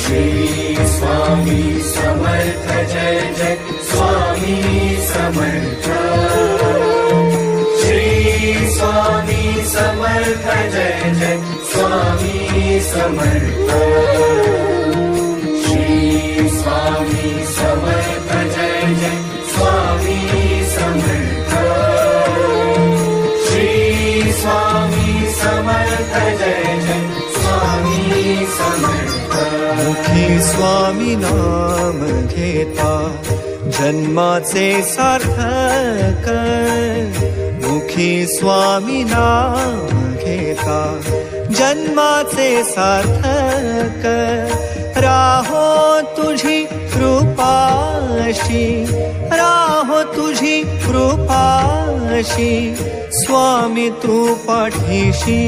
श्री स्वामी समर्थ जय जय स्वामी समर्थ श्री स्वामी समर्थ जय जय स्वामी समर्थ श्री स्वामी समर्थ जय जय स्वामी समर्थ श्री स्वामी समर्थ जय जय स्वामी समर्थ मुखी स्वामी नाम घेता जन्माचे सार्थक मुखी स्वामी नाम घेता जन्माचे सार्थक राहो तुझी कृपाशी राहो तुझी कृपाशी स्वामी तू पाठीशी